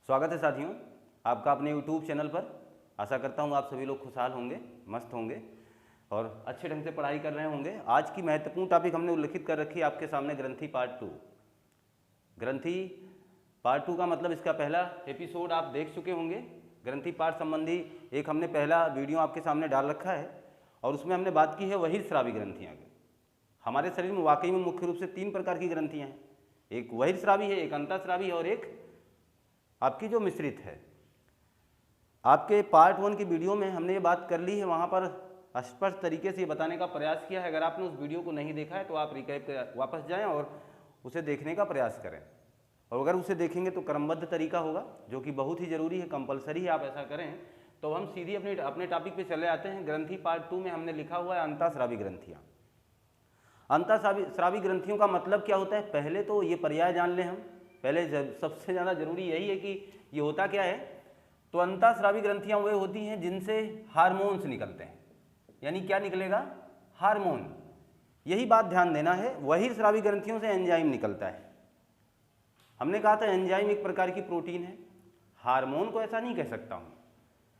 स्वागत है साथियों आपका अपने YouTube चैनल पर। आशा करता हूँ आप सभी लोग खुशहाल होंगे, मस्त होंगे और अच्छे ढंग से पढ़ाई कर रहे होंगे। आज की महत्वपूर्ण टॉपिक हमने उल्लिखित कर रखी है आपके सामने, ग्रंथि पार्ट 2। ग्रंथि पार्ट 2 का मतलब इसका पहला एपिसोड आप देख चुके होंगे। ग्रंथि पार्ट संबंधी एक हमने पहला वीडियो आपके सामने डाल रखा है और उसमें हमने बात की है बहिर्स्रावी ग्रंथियाँ की। हमारे शरीर में वाकई में मुख्य रूप से 3 प्रकार की ग्रंथियाँ हैं, एक बहिर्स्रावी है, एक अंतःस्रावी है और एक आपकी जो मिश्रित है। आपके पार्ट 1 की वीडियो में हमने ये बात कर ली है, वहाँ पर स्पष्ट तरीके से बताने का प्रयास किया है। अगर आपने उस वीडियो को नहीं देखा है तो आप रिकैप वापस जाएं और उसे देखने का प्रयास करें, और अगर उसे देखेंगे तो क्रमबद्ध तरीका होगा जो कि बहुत ही ज़रूरी है, कंपलसरी है। आप ऐसा करें तो हम सीधी अपने टॉपिक पे चले आते हैं। ग्रंथि पार्ट 2 में हमने लिखा हुआ है अंतःस्रावी ग्रंथियाँ। अंतःस्रावी ग्रंथियों का मतलब क्या होता है, पहले तो ये पर्याय जान लें हम। पहले सबसे ज़्यादा जरूरी यही है कि ये होता क्या है। तो अंतःस्रावी ग्रंथियाँ वे होती हैं जिनसे हार्मोन्स निकलते हैं, यानी क्या निकलेगा, हार्मोन। यही बात ध्यान देना है। बहिर्स्रावी ग्रंथियों से एंजाइम निकलता है। हमने कहा था एंजाइम एक प्रकार की प्रोटीन है, हार्मोन को ऐसा नहीं कह सकता हूँ।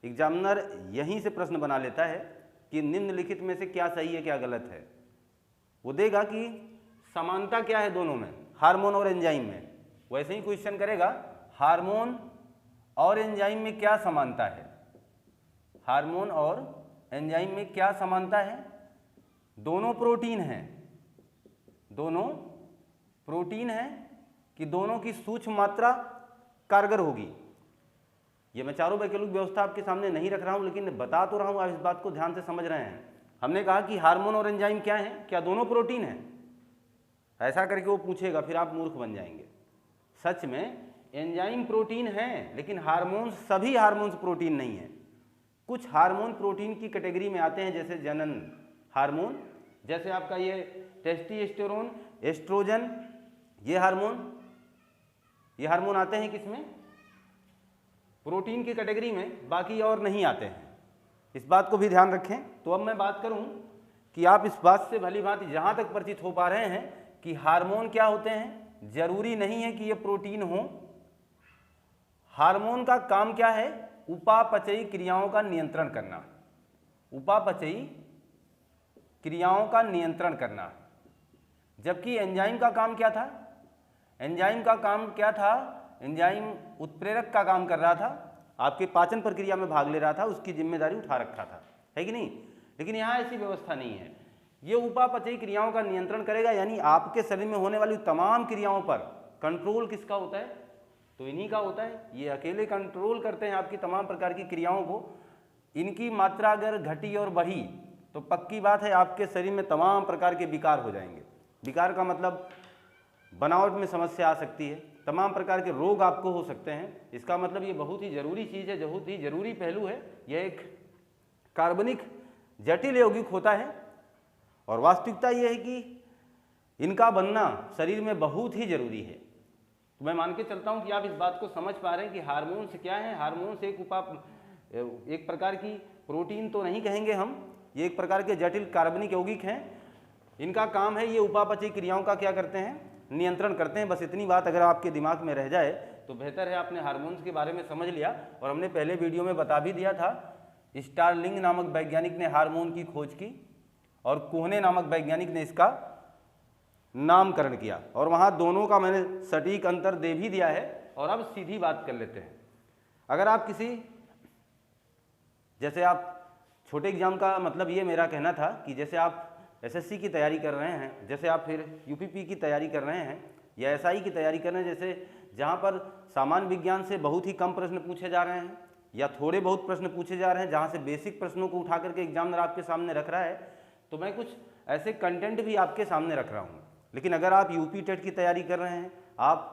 एग्जामिनर यहीं से प्रश्न बना लेता है कि निम्नलिखित में से क्या सही है क्या गलत है। वो देगा कि समानता क्या है दोनों में, हार्मोन और एंजाइम में। वैसे ही क्वेश्चन करेगा हार्मोन और एंजाइम में क्या समानता है, हार्मोन और एंजाइम में क्या समानता है। दोनों प्रोटीन हैं, दोनों प्रोटीन हैं कि दोनों की सूक्ष्म मात्रा कारगर होगी। ये मैं चारों वैकल्पिक व्यवस्था आपके सामने नहीं रख रहा हूं, लेकिन बता तो रहा हूं, आप इस बात को ध्यान से समझ रहे हैं। हमने कहा कि हार्मोन और एंजाइम क्या है, क्या दोनों प्रोटीन है। ऐसा करके वो पूछेगा, फिर आप मूर्ख बन जाएंगे। सच में एंजाइम प्रोटीन है, लेकिन हार्मोन्स, सभी हार्मोन्स प्रोटीन नहीं है। कुछ हार्मोन प्रोटीन की कैटेगरी में आते हैं, जैसे जनन हार्मोन, जैसे आपका ये टेस्टोस्टेरोन, एस्ट्रोजन, ये हार्मोन आते हैं किसमें, प्रोटीन की कैटेगरी में, बाकी और नहीं आते हैं। इस बात को भी ध्यान रखें। तो अब मैं बात करूं कि आप इस बात से भली भांति जहां तक परिचित हो पा रहे हैं कि हार्मोन क्या होते हैं। जरूरी नहीं है कि ये प्रोटीन हो। हार्मोन का काम क्या है, उपापचयी क्रियाओं का नियंत्रण करना, उपापचयी क्रियाओं का नियंत्रण करना। जबकि एंजाइम का काम क्या था, एंजाइम का काम क्या था, एंजाइम उत्प्रेरक का काम कर रहा था, आपके पाचन प्रक्रिया में भाग ले रहा था, उसकी जिम्मेदारी उठा रखा था, है कि नहीं। लेकिन यहाँ ऐसी व्यवस्था नहीं है। ये उपापचयी क्रियाओं का नियंत्रण करेगा, यानी आपके शरीर में होने वाली तमाम क्रियाओं पर कंट्रोल किसका होता है, तो इन्हीं का होता है। ये अकेले कंट्रोल करते हैं आपकी तमाम प्रकार की क्रियाओं को। इनकी मात्रा अगर घटी और बढ़ी तो पक्की बात है आपके शरीर में तमाम प्रकार के विकार हो जाएंगे। विकार का मतलब बनावट में समस्या आ सकती है, तमाम प्रकार के रोग आपको हो सकते हैं। इसका मतलब ये बहुत ही जरूरी चीज़ है, बहुत ही जरूरी पहलू है। यह एक कार्बनिक जटिल यौगिक होता है और वास्तविकता यह है कि इनका बनना शरीर में बहुत ही जरूरी है। तो मैं मान के चलता हूं कि आप इस बात को समझ पा रहे हैं कि हार्मोन्स क्या है। हार्मोन्स एक प्रकार की प्रोटीन तो नहीं कहेंगे हम, ये एक प्रकार के जटिल कार्बनिक यौगिक हैं। इनका काम है ये उपापचयी क्रियाओं का क्या करते हैं, नियंत्रण करते हैं। बस इतनी बात अगर आपके दिमाग में रह जाए तो बेहतर है। आपने हार्मोन्स के बारे में समझ लिया, और हमने पहले वीडियो में बता भी दिया था, स्टारलिंग नामक वैज्ञानिक ने हार्मोन की खोज की और कोहने नामक वैज्ञानिक ने इसका नामकरण किया, और वहाँ दोनों का मैंने सटीक अंतर दे भी दिया है। और अब सीधी बात कर लेते हैं। अगर आप जैसे आप छोटे एग्जाम का मतलब ये मेरा कहना था कि जैसे आप एसएससी की तैयारी कर रहे हैं, जैसे आप फिर यूपीपी की तैयारी कर रहे हैं या एसआई की तैयारी कर रहे हैं, जैसे जहाँ पर सामान्य विज्ञान से बहुत ही कम प्रश्न पूछे जा रहे हैं या थोड़े बहुत प्रश्न पूछे जा रहे हैं, जहाँ से बेसिक प्रश्नों को उठा करके एग्जामिनर आपके सामने रख रहा है, तो मैं कुछ ऐसे कंटेंट भी आपके सामने रख रहा हूँ। लेकिन अगर आप यूपी टेट की तैयारी कर रहे हैं, आप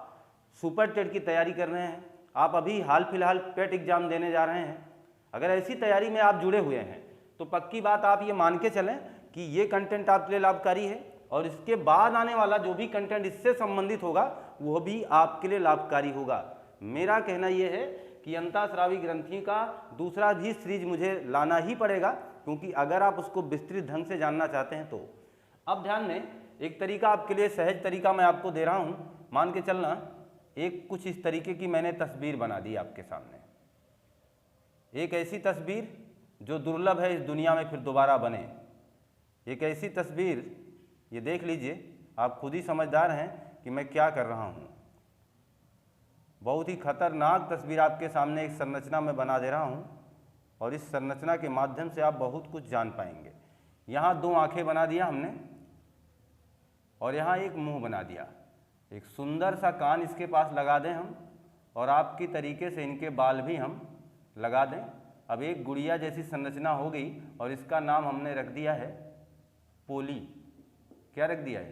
सुपर टेट की तैयारी कर रहे हैं, आप अभी हाल फिलहाल पेट एग्जाम देने जा रहे हैं, अगर ऐसी तैयारी में आप जुड़े हुए हैं तो पक्की बात आप ये मान के चलें कि ये कंटेंट आपके लिए लाभकारी है, और इसके बाद आने वाला जो भी कंटेंट इससे संबंधित होगा वो भी आपके लिए लाभकारी होगा। मेरा कहना यह है कि अंतःस्रावी ग्रंथि का दूसरा भी सीरीज मुझे लाना ही पड़ेगा, क्योंकि अगर आप उसको विस्तृत ढंग से जानना चाहते हैं तो। अब ध्यान दें, एक तरीका आपके लिए सहज तरीका मैं आपको दे रहा हूं, मान के चलना एक कुछ इस तरीके की मैंने तस्वीर बना दी आपके सामने, एक ऐसी तस्वीर जो दुर्लभ है इस दुनिया में फिर दोबारा बने। एक ऐसी तस्वीर, ये देख लीजिए, आप खुद ही समझदार हैं कि मैं क्या कर रहा हूँ। बहुत ही खतरनाक तस्वीर आपके सामने एक संरचना में बना दे रहा हूँ और इस संरचना के माध्यम से आप बहुत कुछ जान पाएंगे। यहाँ 2 आंखें बना दिया हमने और यहाँ एक मुंह बना दिया, एक सुंदर सा कान इसके पास लगा दें हम और आपकी तरीके से इनके बाल भी हम लगा दें। अब एक गुड़िया जैसी संरचना हो गई और इसका नाम हमने रख दिया है पोली। क्या रख दिया है?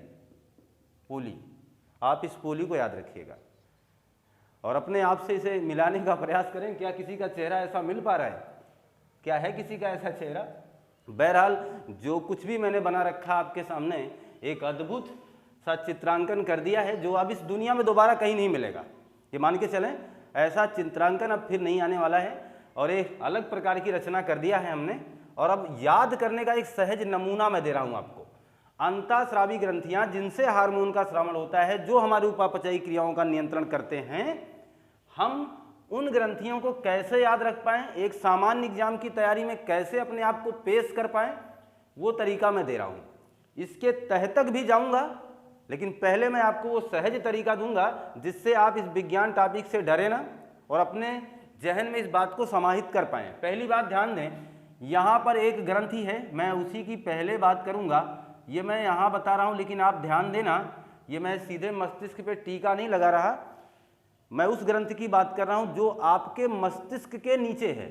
पोली। आप इस पोली को याद रखिएगा और अपने आप से इसे मिलाने का प्रयास करें। क्या किसी का चेहरा ऐसा मिल पा रहा है? क्या है किसी का ऐसा चेहरा? बहरहाल जो कुछ भी मैंने बना रखा आपके सामने, एक अद्भुत सा चित्रांकन कर दिया है जो अब इस दुनिया में दोबारा कहीं नहीं मिलेगा। ये मान के चलें, ऐसा चित्रांकन अब फिर नहीं आने वाला है और एक अलग प्रकार की रचना कर दिया है हमने। और अब याद करने का एक सहज नमूना मैं दे रहा हूँ आपको। अंतःस्रावी ग्रंथियाँ जिनसे हार्मोन का स्रावण होता है, जो हमारी उपापचयी क्रियाओं का नियंत्रण करते हैं, हम उन ग्रंथियों को कैसे याद रख पाएं, एक सामान्य एग्जाम की तैयारी में कैसे अपने आप को पेश कर पाएं, वो तरीका मैं दे रहा हूँ। इसके तह तक भी जाऊँगा, लेकिन पहले मैं आपको वो सहज तरीका दूंगा जिससे आप इस विज्ञान टॉपिक से डरे ना और अपने जहन में इस बात को समाहित कर पाएँ। पहली बात ध्यान दें, यहाँ पर एक ग्रंथि है, मैं उसी की पहले बात करूँगा। ये मैं यहाँ बता रहा हूँ, लेकिन आप ध्यान देना, ये मैं सीधे मस्तिष्क पे टीका नहीं लगा रहा, मैं उस ग्रंथि की बात कर रहा हूँ जो आपके मस्तिष्क के नीचे है।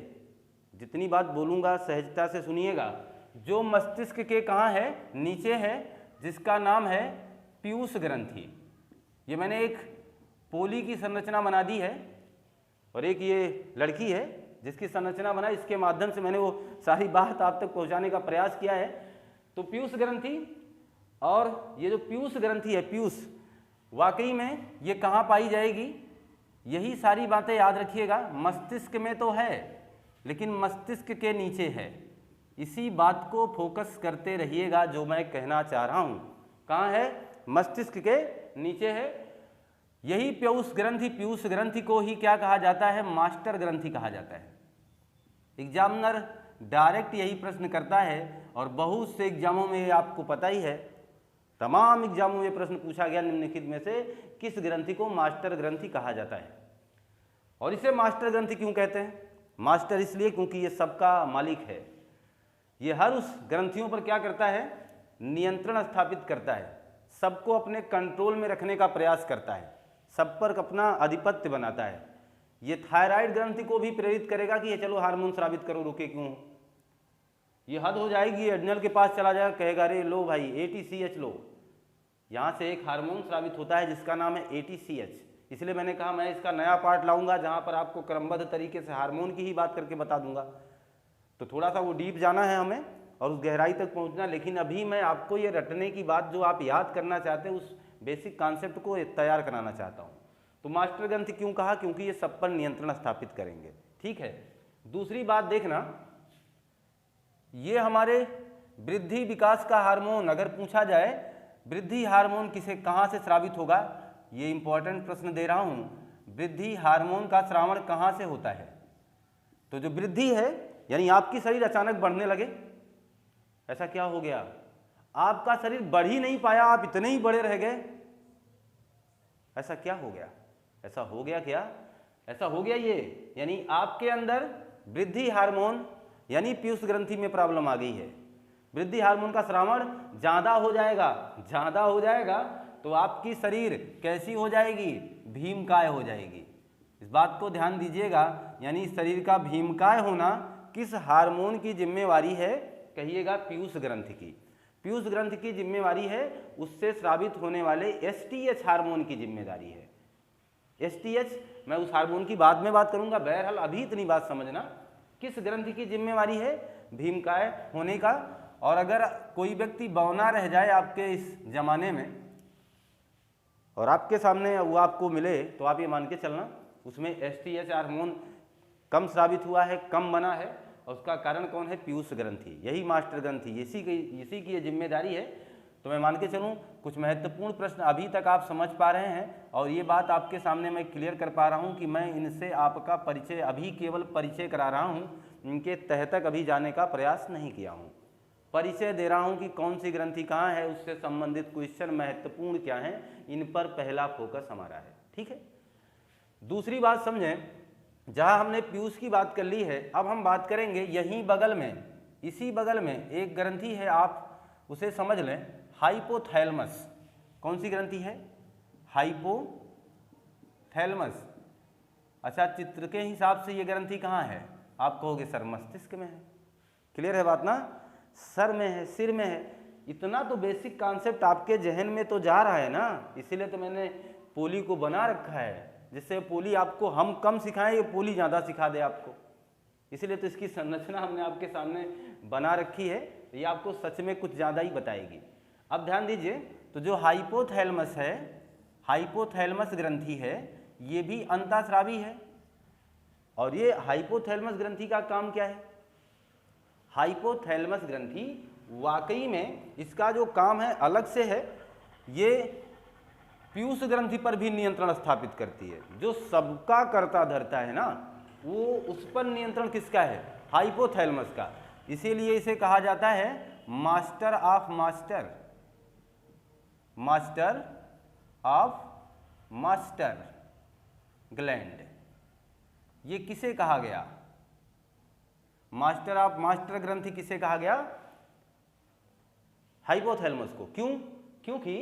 जितनी बात बोलूँगा सहजता से सुनिएगा। जो मस्तिष्क के कहाँ है? नीचे है, जिसका नाम है पीयूष ग्रंथि। ये मैंने एक पोली की संरचना बना दी है और एक ये लड़की है जिसकी संरचना बना, इसके माध्यम से मैंने वो सारी बात आप तक पहुँचाने का प्रयास किया है। तो पीयूष ग्रंथि, और ये जो पीयूष ग्रंथि है, पीयूष, वाकई में ये कहाँ पाई जाएगी? यही सारी बातें याद रखिएगा। मस्तिष्क में तो है, लेकिन मस्तिष्क के नीचे है। इसी बात को फोकस करते रहिएगा जो मैं कहना चाह रहा हूँ। कहाँ है? मस्तिष्क के नीचे है। यही पीयूष ग्रंथि को ही क्या कहा जाता है? मास्टर ग्रंथि कहा जाता है। एग्जामिनर डायरेक्ट यही प्रश्न करता है और बहुत से एग्जामों में आपको पता ही है, तमाम एग्जामों में प्रश्न पूछा गया निम्नलिखित में से किस ग्रंथि को मास्टर ग्रंथि कहा जाता है। और इसे मास्टर ग्रंथि क्यों कहते हैं? मास्टर इसलिए क्योंकि ये सबका मालिक है। ये हर उस ग्रंथियों पर क्या करता है? नियंत्रण स्थापित करता है, सबको अपने कंट्रोल में रखने का प्रयास करता है, सब पर अपना आधिपत्य बनाता है। ये थायराइड ग्रंथि को भी प्रेरित करेगा कि ये चलो हार्मोन स्रावित करो, रुके क्यों? ये हद हो जाएगी, एड्रिनल के पास चला जाएगा, कहेगा अरे लो भाई ATCH लो। यहाँ से एक हार्मोन स्रावित होता है जिसका नाम है ATCH। इसलिए मैंने कहा मैं इसका नया पार्ट लाऊंगा जहाँ पर आपको क्रमबद्ध तरीके से हार्मोन की ही बात करके बता दूंगा। तो थोड़ा सा वो डीप जाना है हमें और उस गहराई तक पहुँचना। लेकिन अभी मैं आपको ये रटने की बात जो आप याद करना चाहते हैं, उस बेसिक कॉन्सेप्ट को तैयार कराना चाहता हूँ। तो मास्टर ग्रंथि क्यों कहा? क्योंकि ये सब पर नियंत्रण स्थापित करेंगे। ठीक है। दूसरी बात देखना, ये हमारे वृद्धि विकास का हार्मोन, अगर पूछा जाए वृद्धि हार्मोन किसे कहाँ से स्रावित होगा, ये इंपॉर्टेंट प्रश्न दे रहा हूँ। वृद्धि हार्मोन का स्रावण कहाँ से होता है? तो जो वृद्धि है, यानी आपकी शरीर अचानक बढ़ने लगे, ऐसा क्या हो गया? आपका शरीर बढ़ ही नहीं पाया, आप इतने ही बड़े रह गए, ऐसा क्या हो गया? ऐसा हो गया क्या? ऐसा हो गया ये, यानी आपके अंदर वृद्धि हार्मोन यानी पीयूष ग्रंथि में प्रॉब्लम आ गई है। वृद्धि हार्मोन का स्रावण ज़्यादा हो जाएगा तो आपकी शरीर कैसी हो जाएगी? भीमकाय हो जाएगी। इस बात को ध्यान दीजिएगा, यानी शरीर का भीमकाय होना किस हार्मोन की जिम्मेवारी है? कहिएगा पीयूष ग्रंथि की। पीयूष ग्रंथि की जिम्मेवारी है, उससे स्रावित होने वाले STH हार्मोन की जिम्मेदारी है। STH, मैं उस हार्मोन की बाद में बात करूंगा। बहरहाल अभी इतनी बात समझना, किस ग्रंथि की जिम्मेवारी है? भीमकाय होने का। और अगर कोई व्यक्ति बौना रह जाए आपके इस जमाने में और आपके सामने वो आपको मिले, तो आप ये मान के चलना उसमें STH हार्मोन कम स्रावित हुआ है, कम बना है। और उसका कारण कौन है? पीयूष ग्रंथि, यही मास्टर ग्रंथि, इसी की ये जिम्मेदारी है। तो मैं मान के चलूँ कुछ महत्वपूर्ण प्रश्न अभी तक आप समझ पा रहे हैं और ये बात आपके सामने मैं क्लियर कर पा रहा हूँ कि मैं इनसे आपका परिचय अभी केवल परिचय करा रहा हूँ, इनके तह तक अभी जाने का प्रयास नहीं किया हूँ। परिचय दे रहा हूँ कि कौन सी ग्रंथि कहाँ है, उससे संबंधित क्वेश्चन महत्वपूर्ण क्या हैं, इन पर पहला फोकस हमारा है। ठीक है। दूसरी बात समझें, जहाँ हमने पीयूष की बात कर ली है, अब हम बात करेंगे यहीं बगल में, इसी बगल में एक ग्रंथि है, आप उसे समझ लें, हाइपोथैलेमस। कौन सी ग्रंथि है? हाइपोथैलेमस। अच्छा, चित्र के हिसाब से ये ग्रंथि कहाँ है? आप कहोगे सर मस्तिष्क में है। क्लियर है बात ना? सर में है, सिर में है। इतना तो बेसिक कॉन्सेप्ट आपके जहन में तो जा रहा है ना, इसीलिए तो मैंने पोली को बना रखा है, जिससे पोली आपको हम कम सिखाएं, ये पोली ज़्यादा सिखा दे आपको। इसलिए तो इसकी संरचना हमने आपके सामने बना रखी है, ये आपको सच में कुछ ज़्यादा ही बताएगी। अब ध्यान दीजिए, तो जो हाइपोथैलेमस है, हाइपोथैलेमस ग्रंथि है, ये भी अंतःस्रावी है। और ये हाइपोथैलेमस ग्रंथि का काम क्या है? हाइपोथैलेमस ग्रंथि वाकई में इसका जो काम है अलग से है, ये पीयूष ग्रंथि पर भी नियंत्रण स्थापित करती है। जो सबका कर्ता धरता है ना, वो उस पर नियंत्रण किसका है? हाइपोथैलेमस का। इसीलिए इसे कहा जाता है master of master, master of master gland. ये किसे कहा गया? मास्टर ऑफ मास्टर ग्रंथि किसे कहा गया? हाइपोथैलेमस को। क्यों? क्योंकि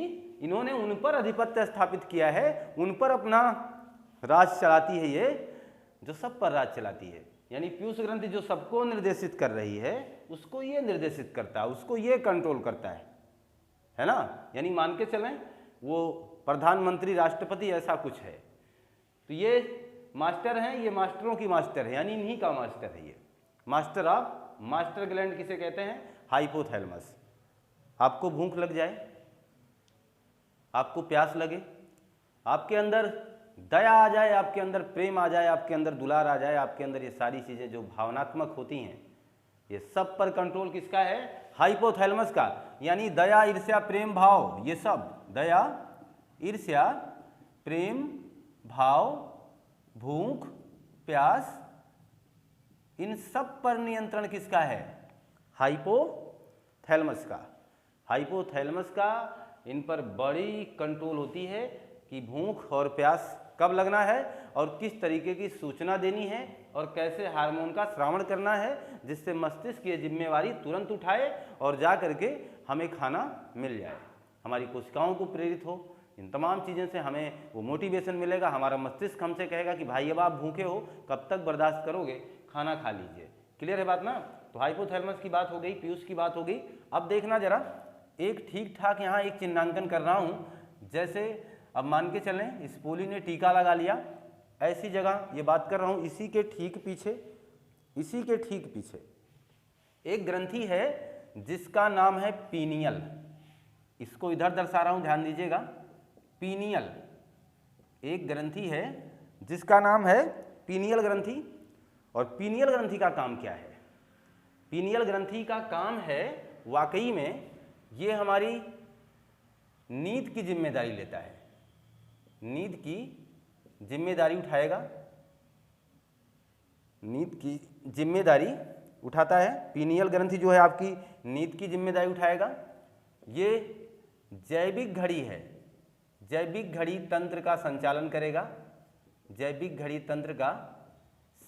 इन्होंने उन पर अधिपत्य स्थापित किया है, उन पर अपना राज चलाती है, ये जो सब पर राज चलाती है। यानी पीयूष ग्रंथि जो सबको निर्देशित कर रही है, उसको ये निर्देशित करता है, उसको ये कंट्रोल करता है ना। यानी मान के चलें वो प्रधानमंत्री, राष्ट्रपति, ऐसा कुछ है। तो ये मास्टर हैं, ये मास्टरों की मास्टर है, यानी इन्हीं का मास्टर है। ये मास्टर ऑफ मास्टर ग्लैंड किसे कहते हैं? हाइपोथैलेमस। आपको भूख लग जाए, आपको प्यास लगे, आपके अंदर दया आ जाए, आपके अंदर प्रेम आ जाए, आपके अंदर दुलार आ जाए, आपके अंदर ये सारी चीज़ें जो भावनात्मक होती हैं, ये सब पर कंट्रोल किसका है? हाइपोथैलेमस का। यानी दया, ईर्ष्या, प्रेम, भाव, ये सब, दया, ईर्ष्या, प्रेम, भाव, भूख, प्यास, इन सब पर नियंत्रण किसका है? हाइपोथैलेमस का। हाइपोथैलेमस का इन पर बड़ी कंट्रोल होती है कि भूख और प्यास कब लगना है और किस तरीके की सूचना देनी है और कैसे हार्मोन का श्रावण करना है, जिससे मस्तिष्क ये जिम्मेवारी तुरंत उठाए और जा करके हमें खाना मिल जाए, हमारी कोशिकाओं को प्रेरित हो। इन तमाम चीज़ों से हमें वो मोटिवेशन मिलेगा। हमारा मस्तिष्क हमसे कहेगा कि भाई अब आप भूखे हो, कब तक बर्दाश्त करोगे, खाना खा लीजिए। क्लियर है बात ना? तो हाइपोथैलेमस की बात हो गई, पीयूष की बात हो गई। अब देखना जरा, एक ठीक ठाक यहाँ एक चिन्हांकन कर रहा हूँ। जैसे अब मान के चलें इस पोली ने टीका लगा लिया, ऐसी जगह ये बात कर रहा हूँ, इसी के ठीक पीछे, इसी के ठीक पीछे एक ग्रंथि है जिसका नाम है पीनियल। इसको इधर दर्शा रहा हूँ, ध्यान दीजिएगा। पीनियल एक ग्रंथि है जिसका नाम है पीनियल ग्रंथि। और पीनियल ग्रंथि का काम क्या है? पीनियल ग्रंथि का काम है, वाकई में ये हमारी नींद की जिम्मेदारी लेता है, नींद की जिम्मेदारी उठाएगा, नींद की जिम्मेदारी उठाता है। पीनियल ग्रंथि जो है आपकी नींद की जिम्मेदारी उठाएगा। ये जैविक घड़ी है, जैविक घड़ी तंत्र का संचालन करेगा, जैविक घड़ी तंत्र का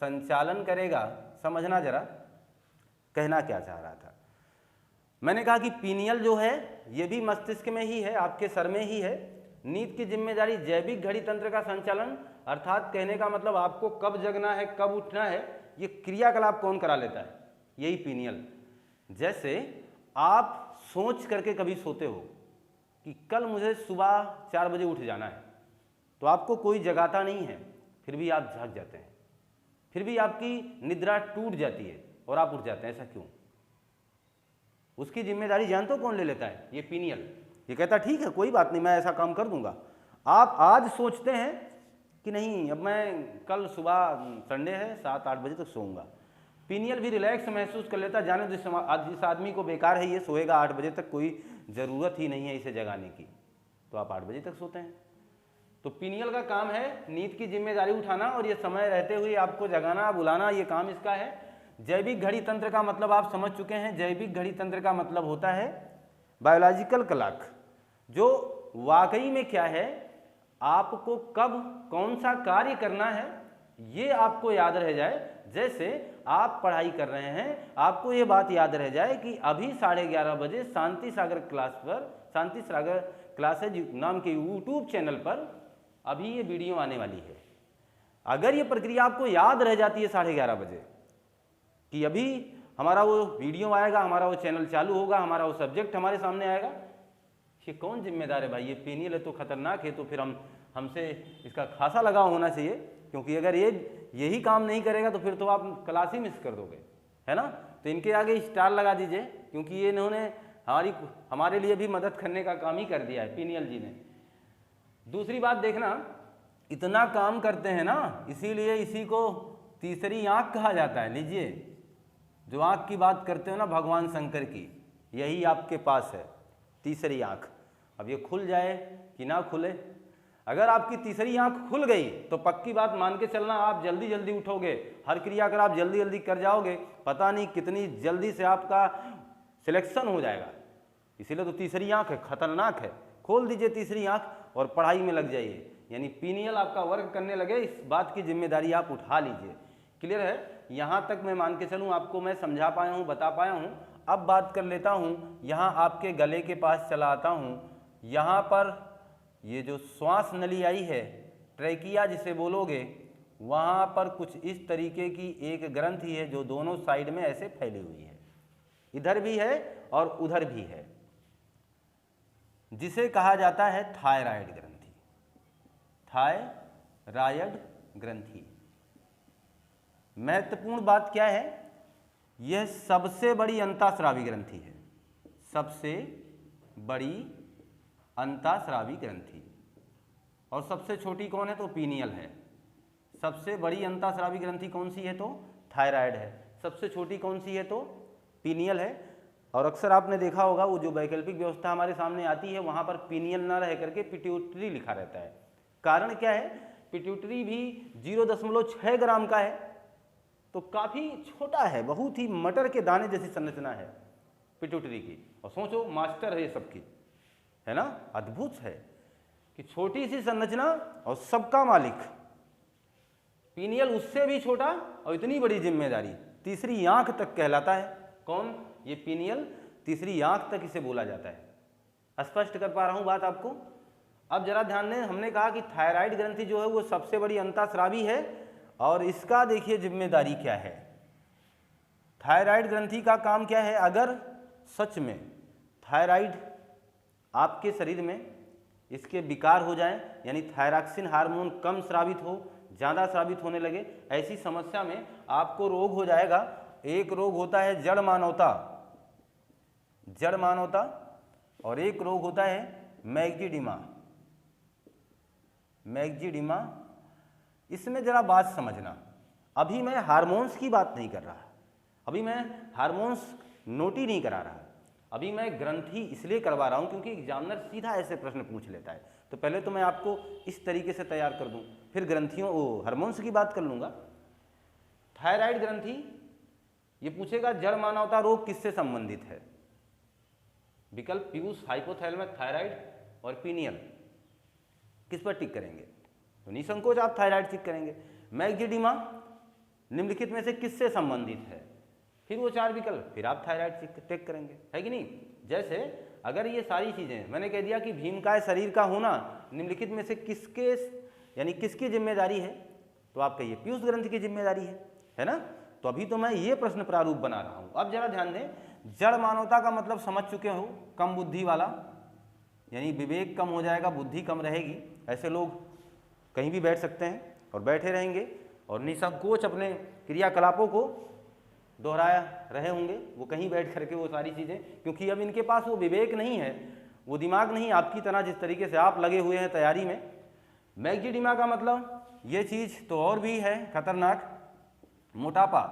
संचालन करेगा। समझना जरा, कहना क्या चाह रहा था। मैंने कहा कि पीनियल जो है ये भी मस्तिष्क में ही है, आपके सर में ही है। नींद की जिम्मेदारी जैविक घड़ी तंत्र का संचालन, अर्थात कहने का मतलब आपको कब जगना है, कब उठना है, ये क्रियाकलाप कौन करा लेता है? यही पीनियल। जैसे आप सोच करके कभी सोते हो कि कल मुझे सुबह 4 बजे उठ जाना है, तो आपको कोई जगाता नहीं है, फिर भी आप जाग जाते हैं, फिर भी आपकी निद्रा टूट जाती है और आप उठ जाते हैं। ऐसा क्यों? उसकी जिम्मेदारी जानते हो कौन ले लेता है? ये पीनियल। ये कहता ठीक है, कोई बात नहीं, मैं ऐसा काम कर दूंगा। आप आज सोचते हैं कि नहीं, अब मैं कल सुबह संडे है 7-8 बजे तक सोऊंगा। पीनियल भी रिलैक्स महसूस कर लेता, जाने जिस आदमी को बेकार है, ये सोएगा 8 बजे तक, कोई ज़रूरत ही नहीं है इसे जगाने की। तो आप 8 बजे तक सोते हैं। तो पीनियल का काम है नींद की जिम्मेदारी उठाना और ये समय रहते हुए आपको जगाना बुलाना, ये काम इसका है। जैविक घड़ी तंत्र का मतलब आप समझ चुके हैं। जैविक घड़ी तंत्र का मतलब होता है बायोलॉजिकल क्लॉक, जो वाकई में क्या है, आपको कब कौन सा कार्य करना है ये आपको याद रह जाए। जैसे आप पढ़ाई कर रहे हैं, आपको ये बात याद रह जाए कि अभी 11:30 बजे शांति सागर क्लास पर, शांति सागर क्लासेज नाम के यूट्यूब चैनल पर अभी ये वीडियो आने वाली है। अगर ये प्रक्रिया आपको याद रह जाती है 11:30 बजे कि अभी हमारा वो वीडियो आएगा, हमारा वो चैनल चालू होगा, हमारा वो सब्जेक्ट हमारे सामने आएगा, ये कौन जिम्मेदार है भाई? ये पीनियल है तो खतरनाक है, तो फिर हमसे इसका खासा लगाव होना चाहिए, क्योंकि अगर यही काम नहीं करेगा तो फिर तो आप क्लास ही मिस कर दोगे, है ना। तो इनके आगे स्टार लगा दीजिए, क्योंकि ये इन्होंने हमारे लिए भी मदद करने का काम ही कर दिया है, पीनियल जी ने। दूसरी बात देखना, इतना काम करते हैं ना, इसीलिए इसी को तीसरी आंख कहा जाता है। लीजिए, जो आंख की बात करते हो ना भगवान शंकर की, यही आपके पास है तीसरी आंख। अब ये खुल जाए कि ना खुले, अगर आपकी तीसरी आंख खुल गई तो पक्की बात मान के चलना, आप जल्दी जल्दी उठोगे। हर क्रिया अगर आप जल्दी जल्दी कर जाओगे, पता नहीं कितनी जल्दी से आपका सिलेक्शन हो जाएगा। इसीलिए तो तीसरी आंख है, खतरनाक है। खोल दीजिए तीसरी आंख और पढ़ाई में लग जाइए, यानी पीनियल आपका वर्क करने लगे, इस बात की जिम्मेदारी आप उठा लीजिए। क्लियर है? यहाँ तक मैं मान के चलूँ आपको मैं समझा पाया हूँ, बता पाया हूँ। अब बात कर लेता हूँ, यहाँ आपके गले के पास चला आता हूँ। यहाँ पर ये जो श्वास नली आई है, ट्रैकिया जिसे बोलोगे, वहाँ पर कुछ इस तरीके की एक ग्रंथि है जो दोनों साइड में ऐसे फैली हुई है, इधर भी है और उधर भी है, जिसे कहा जाता है थायराइड ग्रंथि। थायराइड ग्रंथि। महत्वपूर्ण बात क्या है, यह सबसे बड़ी अंतःस्रावी ग्रंथि है, सबसे बड़ी अंतःस्रावी ग्रंथि। और सबसे छोटी कौन है? तो पीनियल है। सबसे बड़ी अंतःस्रावी ग्रंथि कौन सी है? तो थायराइड है। सबसे छोटी कौन सी है? तो पीनियल है। और अक्सर आपने देखा होगा वो जो वैकल्पिक व्यवस्था हमारे सामने आती है, वहाँ पर पीनियल ना रह करके पिट्यूटरी लिखा रहता है। कारण क्या है? पिट्यूटरी भी 0.6 ग्राम का है, तो काफ़ी छोटा है, बहुत ही मटर के दाने जैसी संरचना है पिट्यूटरी की। और सोचो, मास्टर है ये सबकी, है ना, अद्भुत है कि छोटी सी संरचना और सबका मालिक। पीनियल उससे भी छोटा और इतनी बड़ी जिम्मेदारी, तीसरी आंख तक कहलाता है। कौन? ये पीनियल, तीसरी आंख तक इसे बोला जाता है। स्पष्ट कर पा रहा हूं बात आपको? अब जरा ध्यान दें, हमने कहा कि थायराइड ग्रंथि जो है वो सबसे बड़ी अंतःस्रावी है, और इसका देखिए जिम्मेदारी क्या है। थायराइड ग्रंथि का काम क्या है? अगर सच में थायराइड आपके शरीर में इसके विकार हो जाए, यानी थायरॉक्सिन हार्मोन कम स्रावित हो, ज़्यादा स्रावित होने लगे, ऐसी समस्या में आपको रोग हो जाएगा। एक रोग होता है जड़ मानवता, जड़ मानवता, और एक रोग होता है मैग्जीडिमा, मैग्जीडिमा। इसमें जरा बात समझना, अभी मैं हार्मोन्स की बात नहीं कर रहा, अभी मैं हार्मोन्स नोट ही नहीं करा रहा, अभी मैं ग्रंथि इसलिए करवा रहा हूं क्योंकि एग्जामिनर सीधा ऐसे प्रश्न पूछ लेता है। तो पहले तो मैं आपको इस तरीके से तैयार कर दूं, फिर ग्रंथियों हार्मोन्स की बात कर लूंगा। थायराइड ग्रंथि ये पूछेगा जड़ मानवता रोग किससे संबंधित है? विकल्प पीयूष, हाइपोथैलेमस, थायराइड और पीनियल, किस पर टिक करेंगे? तो निसंकोच आप थायराइड टिक करेंगे। मैग्जीडिमा निम्नलिखित में से किससे संबंधित है? फिर वो 4 विकल्प, फिर आप थायराइड टिक करेंगे, है कि नहीं? जैसे अगर ये सारी चीजें मैंने कह दिया कि भीमकाय शरीर का होना निम्नलिखित में से किसके, यानी किसकी जिम्मेदारी है, तो आप कहिए पीयूष ग्रंथि की जिम्मेदारी है ना। तो अभी तो मैं ये प्रश्न प्रारूप बना रहा हूं। अब जरा ध्यान दें, जड़ मानवता का मतलब समझ चुके हो, कम बुद्धि वाला, यानी विवेक कम हो जाएगा, बुद्धि कम रहेगी। ऐसे लोग कहीं भी बैठ सकते हैं और बैठे रहेंगे और निसंकोच अपने क्रियाकलापों को दोहराया रहे होंगे, वो कहीं बैठ करके वो सारी चीज़ें, क्योंकि अब इनके पास वो विवेक नहीं है, वो दिमाग नहीं आपकी तरह जिस तरीके से आप लगे हुए हैं तैयारी में। मैग्जीडिमा का मतलब ये चीज़ तो और भी है खतरनाक, मोटापा।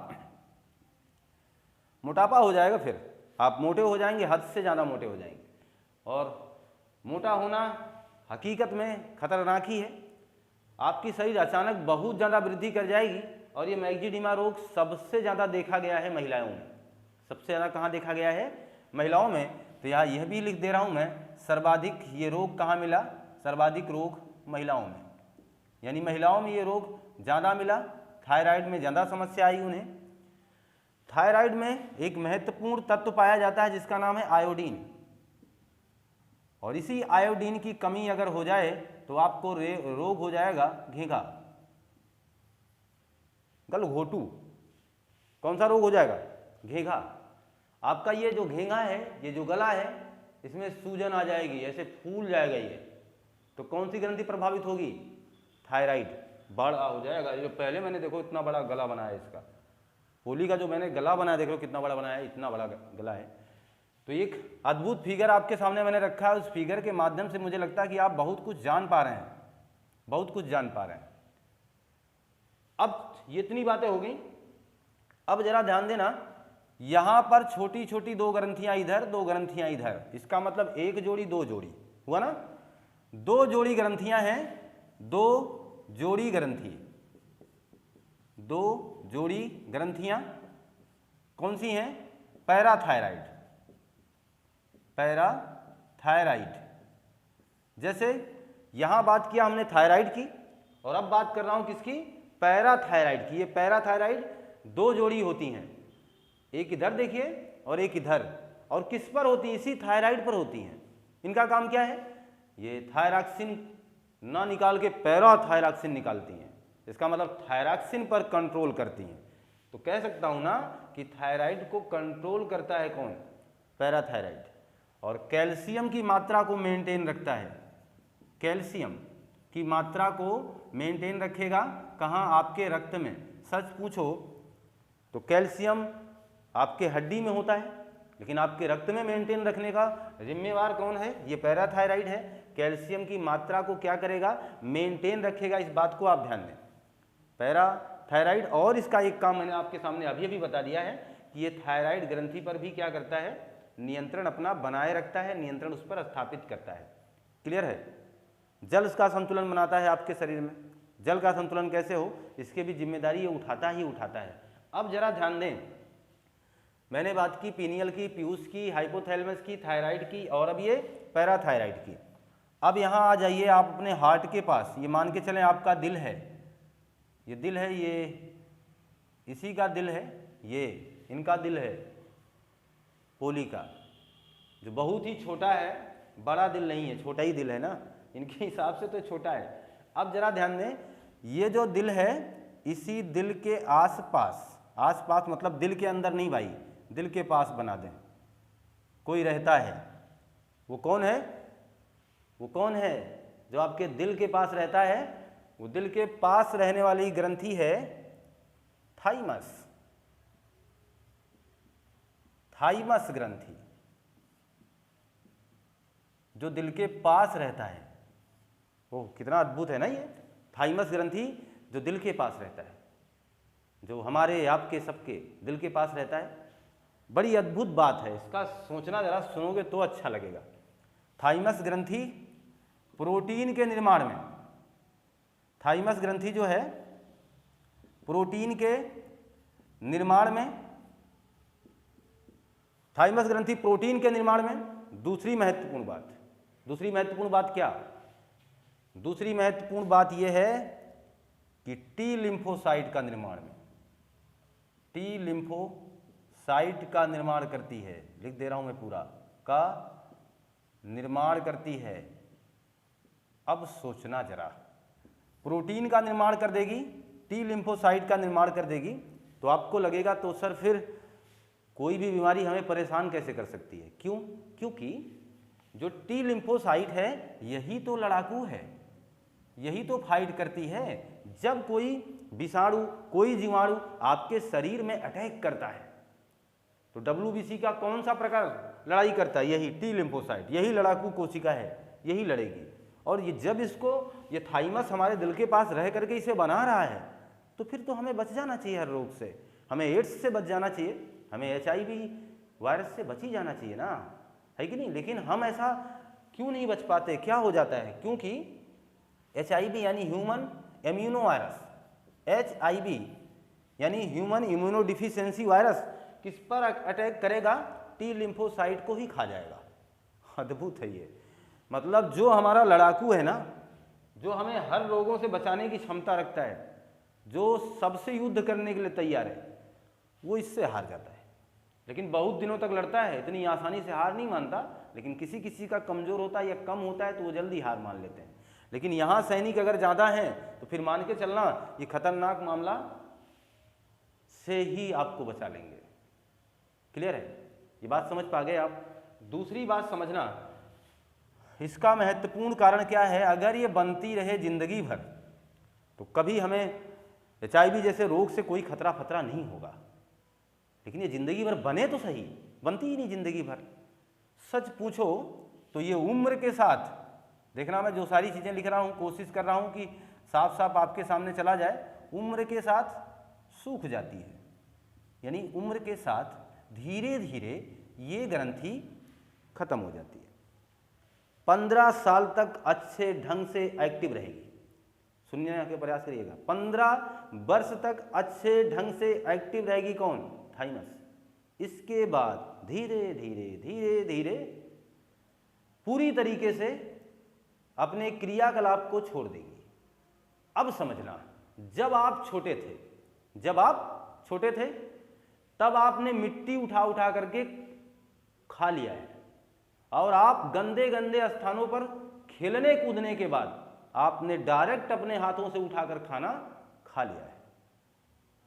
मोटापा हो जाएगा, फिर आप मोटे हो जाएंगे, हद से ज़्यादा मोटे हो जाएंगे। और मोटा होना हकीकत में खतरनाक ही है। आपकी शरीर अचानक बहुत ज़्यादा वृद्धि कर जाएगी। और ये मैक्सिडिमा रोग सबसे ज़्यादा देखा गया है महिलाओं में। सबसे ज़्यादा कहाँ देखा गया है? महिलाओं में। तो यहाँ यह भी लिख दे रहा हूँ मैं, सर्वाधिक ये रोग कहाँ मिला? सर्वाधिक रोग महिलाओं में, यानी महिलाओं में ये रोग ज़्यादा मिला। थायराइड में ज़्यादा समस्या आई उन्हें। थायराइड में एक महत्वपूर्ण तत्व पाया जाता है जिसका नाम है आयोडीन, और इसी आयोडीन की कमी अगर हो जाए तो आपको रोग हो जाएगा घेंघा, गलघोटू। कौन सा रोग हो जाएगा? घेंघा। आपका ये जो घेंघा है, ये जो गला है, इसमें सूजन आ जाएगी, ऐसे फूल जाएगा ये। तो कौन सी ग्रंथि प्रभावित होगी? थायराइड। बड़ा हो जाएगा। ये जो पहले मैंने देखो इतना बड़ा गला बनाया इसका, पोली का जो मैंने गला बनाया, देख लो कितना बड़ा बनाया है, इतना बड़ा गला है। तो एक अद्भुत फिगर आपके सामने मैंने रखा है। उस फिगर के माध्यम से मुझे लगता है कि आप बहुत कुछ जान पा रहे हैं, बहुत कुछ जान पा रहे हैं। अब ये इतनी बातें हो गई। अब जरा ध्यान देना, यहां पर छोटी छोटी 2 ग्रंथियां इधर, 2 ग्रंथियां इधर। इसका मतलब 1 जोड़ी 2 जोड़ी हुआ ना। 2 जोड़ी ग्रंथियां हैं, 2 जोड़ी ग्रंथि, 2 जोड़ी ग्रंथियां कौन सी हैं? Parathyroid, parathyroid. जैसे यहां बात किया हमने थायराइड की, और अब बात कर रहा हूं किसकी? पैराथायराइड की। ये पैराथायराइड 2 जोड़ी होती हैं, एक इधर देखिए और एक इधर। और किस पर होती है? इसी थायराइड पर होती हैं। इनका काम क्या है? ये थायरॉक्सिन ना निकाल के पैराथायरॉक्सिन निकालती हैं। इसका मतलब थायरॉक्सिन पर कंट्रोल करती हैं। तो कह सकता हूं ना कि थायराइड को कंट्रोल करता है कौन? पैराथायराइड। और कैल्शियम की मात्रा को मेंटेन रखता है। कैल्शियम की मात्रा को मेंटेन रखेगा कहाँ? आपके रक्त में। सच पूछो तो कैल्शियम आपके हड्डी में होता है, लेकिन आपके रक्त में मेंटेन रखने का जिम्मेवार कौन है? ये पैराथायराइड है। कैल्शियम की मात्रा को क्या करेगा? मेंटेन रखेगा। इस बात को आप ध्यान दें, पैराथायराइड। और इसका एक काम मैंने आपके सामने अभी भी बता दिया है कि ये थायराइड ग्रंथि पर भी क्या करता है? नियंत्रण अपना बनाए रखता है, नियंत्रण उस पर स्थापित करता है। क्लियर है? जल का संतुलन बनाता है आपके शरीर में। जल का संतुलन कैसे हो, इसकी भी जिम्मेदारी ये उठाता ही उठाता है। अब जरा ध्यान दें, मैंने बात की पीनियल की, पीयूष की, हाइपोथैलेमस की, थायराइड की, और अब ये पैराथायराइड की। अब यहाँ आ जाइए आप अपने हार्ट के पास। ये मान के चलें आपका दिल है, ये दिल है, ये इसी का दिल है, ये इनका दिल है पोली का, जो बहुत ही छोटा है, बड़ा दिल नहीं है, छोटा ही दिल है ना, इनके हिसाब से तो छोटा है। अब जरा ध्यान दें, ये जो दिल है, इसी दिल के आसपास, आसपास मतलब दिल के अंदर नहीं भाई, दिल के पास बना दें, कोई रहता है। वो कौन है? वो कौन है जो आपके दिल के पास रहता है? वो दिल के पास रहने वाली ग्रंथि है थाइमस, थाइमस ग्रंथि, जो दिल के पास रहता है। ओह कितना अद्भुत है ना ये थाइमस ग्रंथि, जो दिल के पास रहता है, जो हमारे आपके सबके दिल के पास रहता है। बड़ी अद्भुत बात है, इसका सोचना जरा सुनोगे तो अच्छा लगेगा। थाइमस ग्रंथि प्रोटीन के निर्माण में, थाइमस ग्रंथि जो है प्रोटीन के निर्माण में, थाइमस ग्रंथि प्रोटीन के निर्माण में। दूसरी महत्वपूर्ण बात, दूसरी महत्वपूर्ण बात क्या? दूसरी महत्वपूर्ण बात यह है कि टी लिम्फोसाइट का निर्माण में, टी लिम्फोसाइट का निर्माण करती है। लिख दे रहा हूं मैं पूरा, का निर्माण करती है। अब सोचना जरा, प्रोटीन का निर्माण कर देगी, टी लिम्फोसाइट का निर्माण कर देगी, तो आपको लगेगा तो सर फिर कोई भी बीमारी हमें परेशान कैसे कर सकती है? क्यों? क्योंकि जो टी लिम्फोसाइट है यही तो लड़ाकू है, यही तो फाइट करती है। जब कोई विषाणु, कोई जीवाणु आपके शरीर में अटैक करता है तो WBC का कौन सा प्रकार लड़ाई करता है? यही टी लिम्फोसाइट, यही लड़ाकू कोशिका है, यही लड़ेगी। और ये जब इसको, ये थाइमस हमारे दिल के पास रह करके इसे बना रहा है, तो फिर तो हमें बच जाना चाहिए हर रोग से। हमें एड्स से बच जाना चाहिए, हमें HIV वायरस से बच ही जाना चाहिए ना, है कि नहीं? लेकिन हम ऐसा क्यों नहीं बच पाते, क्या हो जाता है? क्योंकि HIV यानी ह्यूमन इम्यूनो वायरस, HIV यानी ह्यूमन इम्यूनो डिफिशियंसी वायरस किस पर अटैक करेगा? टी लिम्फोसाइट को ही खा जाएगा। अद्भुत है ये। मतलब जो हमारा लड़ाकू है ना, जो हमें हर रोगों से बचाने की क्षमता रखता है, जो सबसे युद्ध करने के लिए तैयार है, वो इससे हार जाता है। लेकिन बहुत दिनों तक लड़ता है, इतनी आसानी से हार नहीं मानता। लेकिन किसी किसी का कमज़ोर होता है या कम होता है तो वो जल्दी हार मान लेते हैं। लेकिन यहाँ सैनिक अगर ज़्यादा हैं तो फिर मान के चलना ये खतरनाक मामला से ही आपको बचा लेंगे। क्लियर है? ये बात समझ पा गए आप? दूसरी बात समझना, इसका महत्वपूर्ण कारण क्या है? अगर ये बनती रहे जिंदगी भर तो कभी हमें HIV जैसे रोग से कोई खतरा नहीं होगा। लेकिन ये जिंदगी भर बने तो सही, बनती ही नहीं जिंदगी भर। सच पूछो तो ये उम्र के साथ, देखना मैं जो सारी चीज़ें लिख रहा हूँ कोशिश कर रहा हूँ कि साफ साफ आपके सामने चला जाए, उम्र के साथ सूख जाती है। यानी उम्र के साथ धीरे धीरे ये ग्रंथि खत्म हो जाती है। 15 साल तक अच्छे ढंग से एक्टिव रहेगी। सुनने के प्रयास करिएगा। 15 वर्ष तक अच्छे ढंग से एक्टिव रहेगी कौन? थाइमस। इसके बाद धीरे धीरे धीरे धीरे पूरी तरीके से अपने क्रियाकलाप को छोड़ देगी। अब समझना, जब आप छोटे थे तब आपने मिट्टी उठा उठा करके खा लिया है, और आप गंदे गंदे स्थानों पर खेलने कूदने के बाद आपने डायरेक्ट अपने हाथों से उठाकर खाना खा लिया है।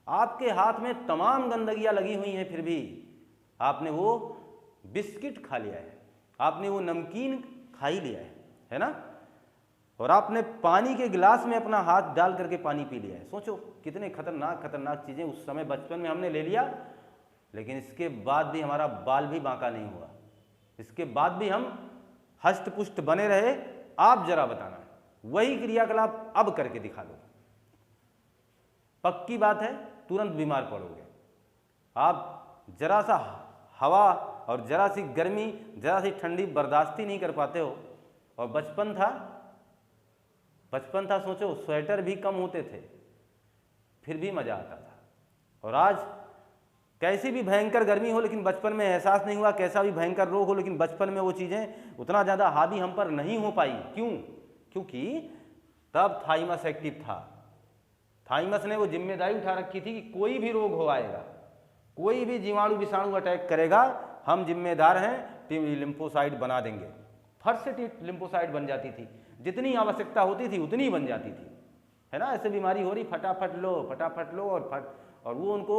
आपके हाथ में तमाम गंदगियां लगी हुई हैं, फिर भी आपने वो बिस्किट खा लिया है, आपने वो नमकीन खा ही लिया है ना? और आपने पानी के गिलास में अपना हाथ डाल करके पानी पी लिया है। सोचो कितने खतरनाक चीज़ें उस समय बचपन में हमने ले लिया। लेकिन इसके बाद भी हमारा बाल भी बांका नहीं हुआ, इसके बाद भी हम हष्ट पुष्ट बने रहे। आप जरा बताना, वही क्रियाकलाप अब करके दिखा दो, पक्की बात है तुरंत बीमार पड़ोगे। आप जरा सा हवा और जरा सी गर्मी, जरा सी ठंडी बर्दाश्त ही नहीं कर पाते हो। और बचपन था, सोचो स्वेटर भी कम होते थे, फिर भी मजा आता था। और आज कैसी भी भयंकर गर्मी हो, लेकिन बचपन में एहसास नहीं हुआ, कैसा भी भयंकर रोग हो, लेकिन बचपन में वो चीज़ें उतना ज़्यादा हावी हम पर नहीं हो पाई। क्यों? क्योंकि तब थाइमस एक्टिव था। थाइमस ने वो जिम्मेदारी उठा रखी थी कि कोई भी रोग हो आएगा, कोई भी जीवाणु विषाणु अटैक करेगा, हम जिम्मेदार हैं, टी लिम्फोसाइट बना देंगे। फट से टी लिम्फोसाइट बन जाती थी, जितनी आवश्यकता होती थी उतनी बन जाती थी, है ना? ऐसे बीमारी हो रही, फटाफट लो और वो उनको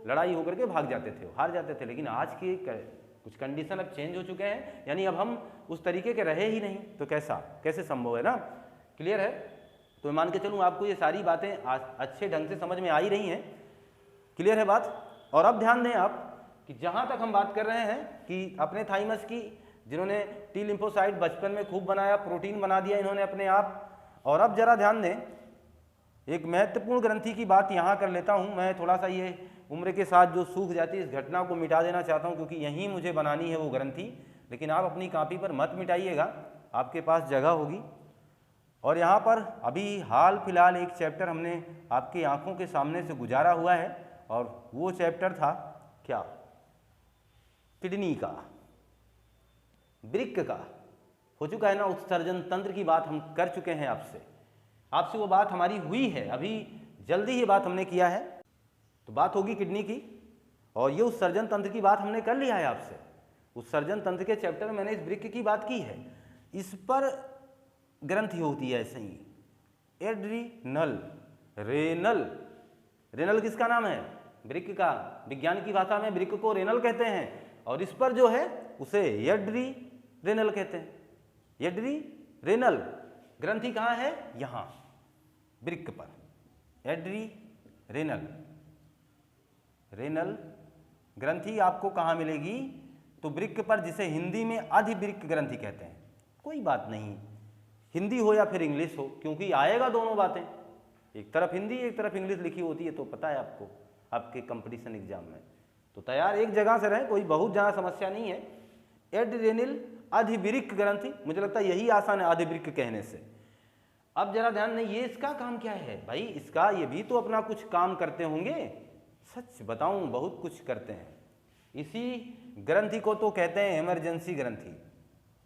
लड़ाई होकर के भाग जाते थे, हार जाते थे। लेकिन आज के कुछ कंडीशन अब चेंज हो चुके हैं, यानी अब हम उस तरीके के रहे ही नहीं, तो कैसे संभव है ना? क्लियर है? तो मान के चलूँ आपको ये सारी बातें अच्छे ढंग से समझ में आ ही रही हैं। क्लियर है बात? और अब ध्यान दें आप कि जहाँ तक हम बात कर रहे हैं कि अपने थाइमस की, जिन्होंने टी लिम्फोसाइट बचपन में खूब बनाया, प्रोटीन बना दिया इन्होंने अपने आप। और अब जरा ध्यान दें, एक महत्वपूर्ण ग्रंथि की बात यहाँ कर लेता हूँ मैं। थोड़ा सा ये उम्र के साथ जो सूख जाती है इस घटना को मिटा देना चाहता हूँ, क्योंकि यहीं मुझे बनानी है वो ग्रंथि। लेकिन आप अपनी कॉपी पर मत मिटाइएगा, आपके पास जगह होगी। और यहाँ पर अभी हाल फिलहाल एक चैप्टर हमने आपकी आंखों के सामने से गुजारा हुआ है, और वो चैप्टर था क्या? किडनी का, वृक्क का। हो चुका है ना? उत्सर्जन तंत्र की बात हम कर चुके हैं आपसे वो बात हमारी हुई है, अभी जल्दी ही बात हमने किया है। तो बात होगी किडनी की, और ये उत्सर्जन तंत्र की बात हमने कर लिया है आपसे। उत्सर्जन तंत्र के चैप्टर में मैंने इस वृक्क की बात की है। इस पर ग्रंथि होती है ऐसे ही, एड्रीनल, रेनल किसका नाम है? वृक्क का। विज्ञान की भाषा में वृक्क को रेनल कहते हैं, और इस पर जो है उसे एड्रीनल कहते हैं। एड्रीनल ग्रंथि कहाँ है? यहाँ वृक्क पर, रेनल ग्रंथि आपको कहाँ मिलेगी? तो वृक्क पर, जिसे हिंदी में अधिवृक्क ग्रंथि कहते हैं। कोई बात नहीं, हिंदी हो या फिर इंग्लिश हो, क्योंकि आएगा दोनों बातें, एक तरफ हिंदी एक तरफ इंग्लिश लिखी होती है, तो पता है आपको आपके कंपटीशन एग्जाम में। तो तैयार एक जगह से रहे, कोई बहुत ज़्यादा समस्या नहीं है। एड्रेनिल अधिवृक्क ग्रंथि, मुझे लगता है यही आसान है अधिवृक्क कहने से। अब जरा ध्यान नहीं, ये इसका काम क्या है भाई, इसका ये भी तो अपना कुछ काम करते होंगे, सच बताऊं बहुत कुछ करते हैं। इसी ग्रंथि को तो कहते हैं इमरजेंसी ग्रंथि,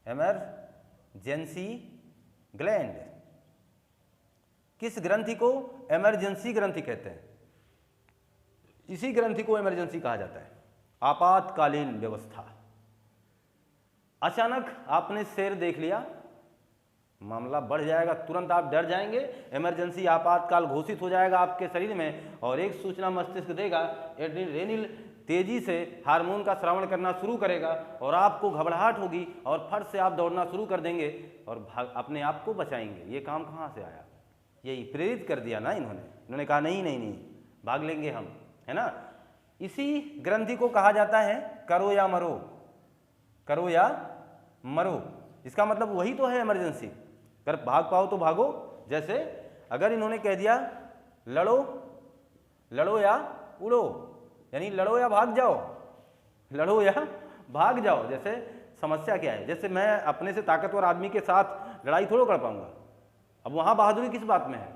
इमरजेंसी ग्लैंड। किस ग्रंथि को इमरजेंसी ग्रंथि कहते हैं? इसी ग्रंथि को इमरजेंसी कहा जाता है, आपातकालीन व्यवस्था। अचानक आपने शेर देख लिया, मामला बढ़ जाएगा, तुरंत आप डर जाएंगे, इमरजेंसी आपातकाल घोषित हो जाएगा आपके शरीर में, और एक सूचना मस्तिष्क देगा, एड्रेनलिन तेजी से हार्मोन का स्रावण करना शुरू करेगा और आपको घबराहट होगी और फट से आप दौड़ना शुरू कर देंगे और अपने आप को बचाएंगे। ये काम कहाँ से आया? यही प्रेरित कर दिया ना इन्होंने कहा नहीं नहीं नहीं भाग लेंगे हम, है ना। इसी ग्रंथि को कहा जाता है करो या मरो, करो या मरो। इसका मतलब वही तो है इमरजेंसी, अगर भाग पाओ तो भागो। जैसे अगर इन्होंने कह दिया लड़ो, लड़ो या उड़ो, यानी लड़ो या भाग जाओ, लड़ो या भाग जाओ। जैसे समस्या क्या है, जैसे मैं अपने से ताकतवर आदमी के साथ लड़ाई थोड़ा कर पाऊंगा, अब वहां बहादुरी किस बात में है?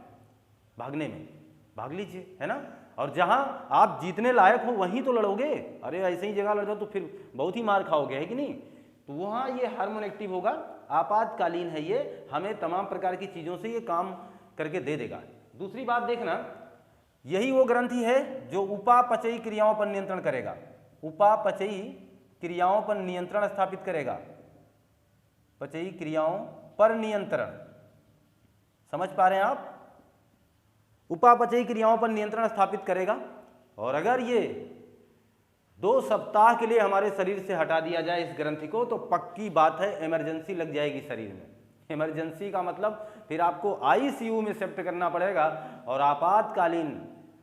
भागने में, भाग लीजिए, है ना। और जहां आप जीतने लायक हो वहीं तो लड़ोगे, अरे ऐसे ही जगह लड़ जाओ तो फिर बहुत ही मार खाओगे, है कि नहीं। तो वहाँ ये हार्मोन एक्टिव होगा, आपातकालीन है ये, हमें तमाम प्रकार की चीज़ों से ये काम करके दे देगा। दूसरी बात देखना, यही वो ग्रंथि है जो उपापचयी क्रियाओं पर नियंत्रण करेगा, उपापचयी क्रियाओं पर नियंत्रण स्थापित करेगा, पचयी क्रियाओं पर नियंत्रण, समझ पा रहे हैं आप? उपापचयी क्रियाओं पर नियंत्रण स्थापित करेगा। और अगर ये 2 सप्ताह के लिए हमारे शरीर से हटा दिया जाए इस ग्रंथि को, तो पक्की बात है इमरजेंसी लग जाएगी शरीर में। इमरजेंसी का मतलब फिर आपको आईसीयू में शिफ्ट करना पड़ेगा और आपातकालीन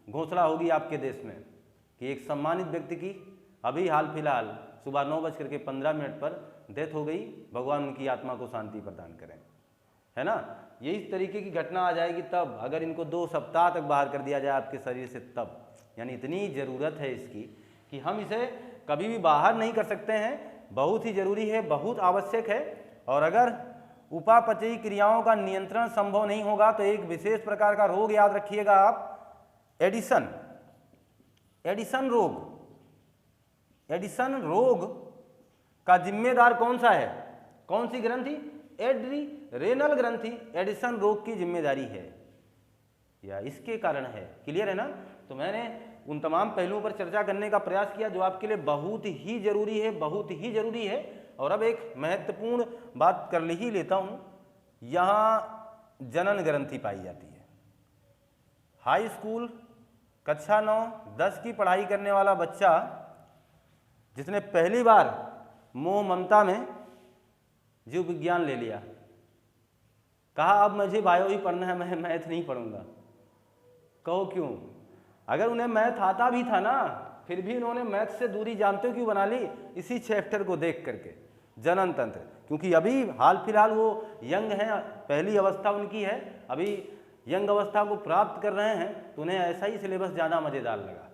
घोषणा होगी आपके देश में कि एक सम्मानित व्यक्ति की अभी हाल फिलहाल सुबह 9:15 पर डेथ हो गई, भगवान उनकी आत्मा को शांति प्रदान करें, है ना। ये इस तरीके की घटना आ जाएगी तब, अगर इनको 2 सप्ताह तक बाहर कर दिया जाए आपके शरीर से तब। यानी इतनी ज़रूरत है इसकी कि हम इसे कभी भी बाहर नहीं कर सकते हैं, बहुत ही जरूरी है, बहुत आवश्यक है। और अगर उपापचयी क्रियाओं का नियंत्रण संभव नहीं होगा तो एक विशेष प्रकार का रोग याद रखिएगा आप, एडिसन, एडिसन रोग। एडिसन रोग का जिम्मेदार कौन सा है? कौन सी ग्रंथि? एड्रीनेल ग्रंथि एडिसन रोग की जिम्मेदारी है या इसके कारण है। क्लियर है ना। तो मैंने उन तमाम पहलुओं पर चर्चा करने का प्रयास किया जो आपके लिए बहुत ही जरूरी है, बहुत ही जरूरी है। और अब एक महत्वपूर्ण बात कर ही लेता हूं, यहाँ जनन ग्रंथि पाई जाती है। हाई स्कूल कक्षा 9-10 की पढ़ाई करने वाला बच्चा जिसने पहली बार मोह ममता में जीव विज्ञान ले लिया, कहा अब मुझे बायो ही पढ़ना है, मैं मैथ नहीं पढ़ूंगा। कहो क्यों? अगर उन्हें मैथ आता भी था ना, फिर भी उन्होंने मैथ से दूरी जानते हो क्यों बना ली? इसी चैप्टर को देख करके, जनन तंत्र। क्योंकि अभी हाल फिलहाल वो यंग हैं, पहली अवस्था उनकी है, अभी यंग अवस्था को प्राप्त कर रहे हैं, तो उन्हें ऐसा ही सिलेबस ज़्यादा मज़ेदार लगा।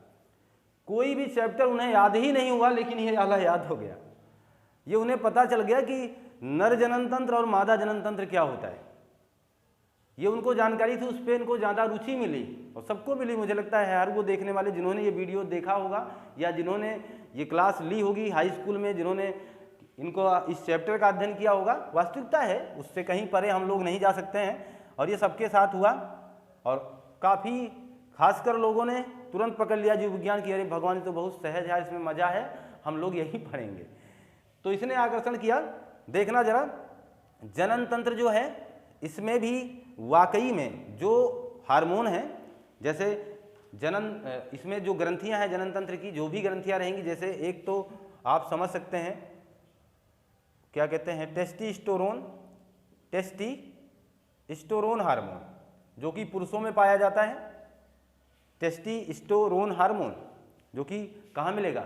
कोई भी चैप्टर उन्हें याद ही नहीं हुआ, लेकिन ये वाला याद हो गया। ये उन्हें पता चल गया कि नर जनन तंत्र और मादा जनन तंत्र क्या होता है, ये उनको जानकारी थी, उस पर इनको ज़्यादा रुचि मिली और सबको मिली। मुझे लगता है हर वो देखने वाले जिन्होंने ये वीडियो देखा होगा या जिन्होंने ये क्लास ली होगी हाई स्कूल में, जिन्होंने इनको इस चैप्टर का अध्ययन किया होगा, वास्तविकता है उससे कहीं परे हम लोग नहीं जा सकते हैं। और ये सबके साथ हुआ और काफ़ी खासकर लोगों ने तुरंत पकड़ लिया जीव विज्ञान की, अरे भगवान ये तो बहुत सहज है, इसमें मज़ा है, हम लोग यही पढ़ेंगे। तो इसने आकर्षण किया। देखना जरा, जनन तंत्र जो है इसमें भी वाकई में जो हार्मोन है, जैसे जनन, इसमें जो ग्रंथियां हैं जनन तंत्र की, जो भी ग्रंथियां रहेंगी, जैसे एक तो आप समझ सकते हैं क्या कहते हैं, टेस्टोस्टेरोन, टेस्टोस्टेरोन हार्मोन जो कि पुरुषों में पाया जाता है। टेस्टोस्टेरोन हार्मोन जो कि कहाँ मिलेगा?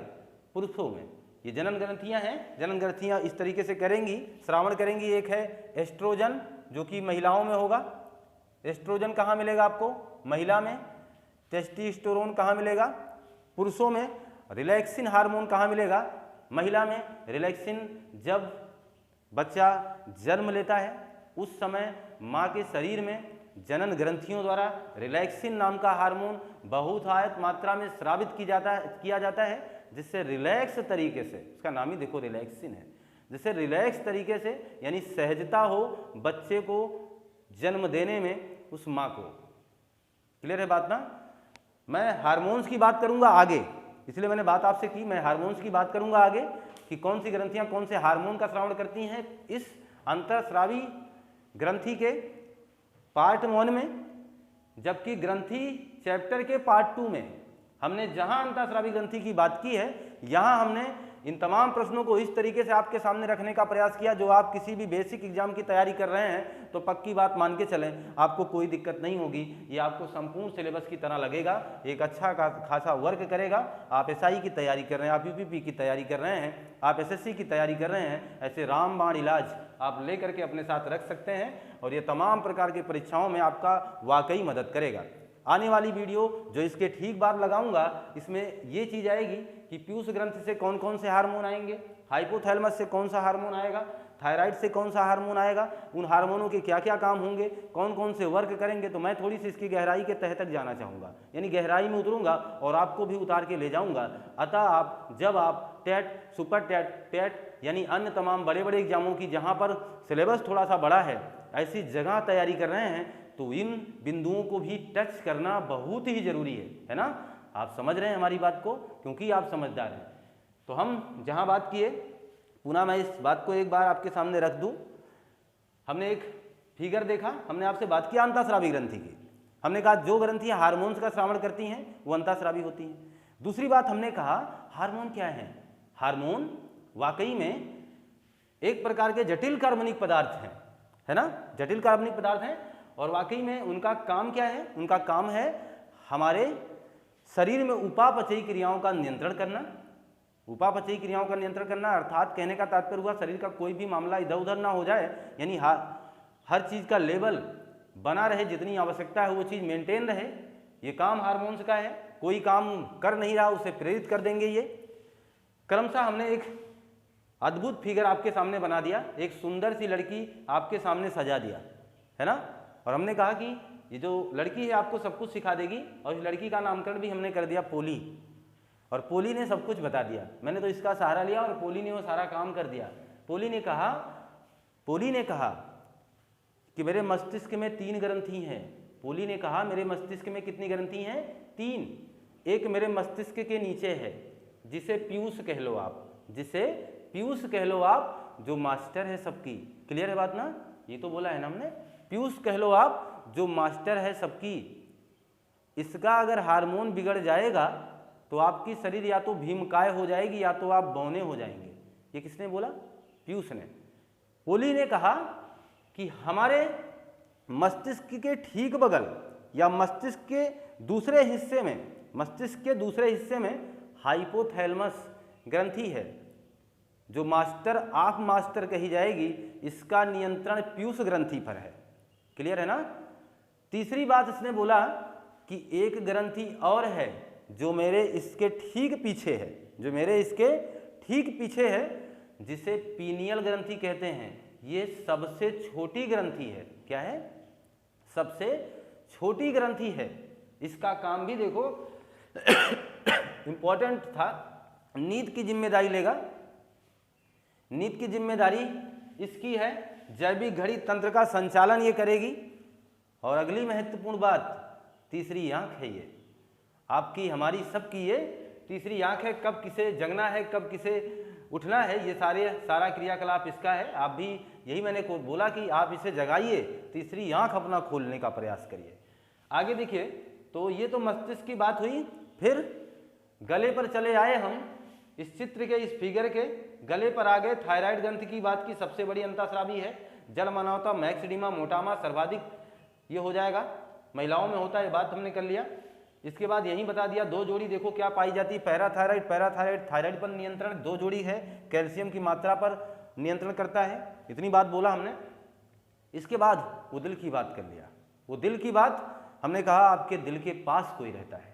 पुरुषों में। ये जनन ग्रंथियां हैं, जनन ग्रंथियां इस तरीके से करेंगी, श्रावण करेंगी। एक है एस्ट्रोजन जो कि महिलाओं में होगा, एस्ट्रोजन कहाँ मिलेगा आपको? महिला में। टेस्टोस्टेरोन कहाँ मिलेगा? पुरुषों में। रिलैक्सिन हार्मोन कहाँ मिलेगा? महिला में। रिलैक्सिन जब बच्चा जन्म लेता है उस समय माँ के शरीर में जनन ग्रंथियों द्वारा रिलैक्सिन नाम का हार्मोन बहुतायत मात्रा में स्रावित किया जाता है, जिससे रिलैक्स तरीके से, इसका नाम ही देखो रिलैक्सिन है, जिससे रिलैक्स तरीके से यानी सहजता हो बच्चे को जन्म देने में उस माँ को। क्लियर है बात ना? मैं हार्मोन्स की बात करूंगा आगे, इसलिए मैंने बात आपसे की, मैं हार्मोन्स की बात करूंगा आगे कि कौन सी ग्रंथियां कौन से हार्मोन का स्रावण करती हैं। इस अंतःस्रावी ग्रंथि के पार्ट 1 में, जबकि ग्रंथि चैप्टर के पार्ट 2 में हमने जहां अंतःस्रावी ग्रंथि की बात की है, यहां हमने इन तमाम प्रश्नों को इस तरीके से आपके सामने रखने का प्रयास किया, जो आप किसी भी बेसिक एग्जाम की तैयारी कर रहे हैं तो पक्की बात मान के चलें, आपको कोई दिक्कत नहीं होगी। ये आपको संपूर्ण सिलेबस की तरह लगेगा, एक अच्छा खासा वर्क करेगा। आप एसआई की तैयारी कर रहे हैं, आप यूपीपी की तैयारी कर रहे हैं, आप एसएससी की तैयारी कर रहे हैं, ऐसे रामबाण इलाज आप लेकर के अपने साथ रख सकते हैं और ये तमाम प्रकार की परीक्षाओं में आपका वाकई मदद करेगा। आने वाली वीडियो जो इसके ठीक बाद लगाऊंगा, इसमें ये चीज़ आएगी कि पीयूष ग्रंथि से कौन कौन से हार्मोन आएंगे, हाइपोथैलेमस से कौन सा हार्मोन आएगा, थायराइड से कौन सा हार्मोन आएगा, उन हार्मोनों के क्या क्या काम होंगे, कौन कौन से वर्क करेंगे। तो मैं थोड़ी सी इसकी गहराई के तह तक जाना चाहूँगा, यानी गहराई में उतरूँगा और आपको भी उतार के ले जाऊँगा। अतः आप जब आप टेट, सुपर टेट, टेट यानी अन्य तमाम बड़े बड़े एग्जामों की जहाँ पर सिलेबस थोड़ा सा बड़ा है, ऐसी जगह तैयारी कर रहे हैं, तो इन बिंदुओं को भी टच करना बहुत ही जरूरी है ना? आप समझ रहे हैं हमारी बात को, क्योंकि आप समझदार हैं। तो हम जहां बात किए, पुनः मैं इस बात को एक बार आपके सामने रख दूं। हमने एक फिगर देखा, हमने आपसे बात की अंतःस्रावी ग्रंथि की। हमने कहा जो ग्रंथियां हार्मोन्स का स्रावण करती हैं वो अंतःस्रावी होती हैं। दूसरी बात हमने कहा हार्मोन क्या है? हार्मोन वाकई में एक प्रकार के जटिल कार्बनिक पदार्थ हैं, है ना? जटिल कार्बनिक पदार्थ हैं और वाकई में उनका काम क्या है? उनका काम है हमारे शरीर में उपापचयी क्रियाओं का नियंत्रण करना। उपापचयी क्रियाओं का नियंत्रण करना अर्थात कहने का तात्पर्य हुआ शरीर का कोई भी मामला इधर उधर ना हो जाए, यानी हर चीज़ का लेवल बना रहे, जितनी आवश्यकता है वो चीज़ मेंटेन रहे। ये काम हार्मोन्स का है। कोई काम कर नहीं रहा उसे प्रेरित कर देंगे ये। क्रमशः हमने एक अद्भुत फिगर आपके सामने बना दिया, एक सुंदर सी लड़की आपके सामने सजा दिया, है ना? और हमने कहा कि ये जो लड़की है आपको सब कुछ सिखा देगी, और इस लड़की का नामकरण भी हमने कर दिया पोली, और पोली ने सब कुछ बता दिया। मैंने तो इसका सहारा लिया और पोली ने वो सारा काम कर दिया। पोली ने कहा कि मेरे मस्तिष्क में 3 ग्रंथि हैं। पोली ने कहा मेरे मस्तिष्क में कितनी ग्रंथि हैं? 3। एक मेरे मस्तिष्क के नीचे है, जिसे पीयूष कह लो आप, जिसे पीयूष कह लो आप, जो मास्टर है सबकी। क्लियर है बात ना? ये तो बोला है ना हमने, पीयूष कह लो आप, जो मास्टर है सबकी। इसका अगर हार्मोन बिगड़ जाएगा तो आपकी शरीर या तो भीमकाय हो जाएगी या तो आप बौने हो जाएंगे। ये किसने बोला? पीयूष ने। पोली ने कहा कि हमारे मस्तिष्क के ठीक बगल या मस्तिष्क के दूसरे हिस्से में हाइपोथैलेमस ग्रंथि है, जो मास्टर ऑफ मास्टर कही जाएगी। इसका नियंत्रण पीयूष ग्रंथि पर है। क्लियर है ना? तीसरी बात इसने बोला कि एक ग्रंथि और है जो मेरे इसके ठीक पीछे है, जिसे पीनियल ग्रंथि कहते हैं। ये सबसे छोटी ग्रंथि है। क्या है? सबसे छोटी ग्रंथि है। इसका काम भी देखो इंपॉर्टेंट था, नींद की जिम्मेदारी लेगा। नींद की जिम्मेदारी इसकी है, जैविक घड़ी तंत्र का संचालन ये करेगी। और अगली महत्वपूर्ण बात, तीसरी आंख है ये आपकी, हमारी सबकी ये तीसरी आंख है। कब किसे जगना है, कब किसे उठना है, ये सारा क्रियाकलाप इसका है। आप भी यही मैंने बोला कि आप इसे जगाइए, तीसरी आंख अपना खोलने का प्रयास करिए। आगे देखिए, तो ये तो मस्तिष्क की बात हुई। फिर गले पर चले आए हम, इस चित्र के, इस फिगर के गले पर आ गए। थायराइड ग्रंथि की बात की, सबसे बड़ी अंतःस्रावी है। जलमानवता, मैक्सिडिमा, मोटामा सर्वाधिक ये हो जाएगा, महिलाओं में होता है, बात हमने कर लिया। इसके बाद यही बता दिया, 2 जोड़ी देखो क्या पाई जाती है, पैराथायराइड, थायराइड पर नियंत्रण 2 जोड़ी है, कैल्शियम की मात्रा पर नियंत्रण करता है। इतनी बात बोला हमने। इसके बाद वो दिल की बात कर लिया। वो दिल की बात हमने कहा आपके दिल के पास कोई रहता है।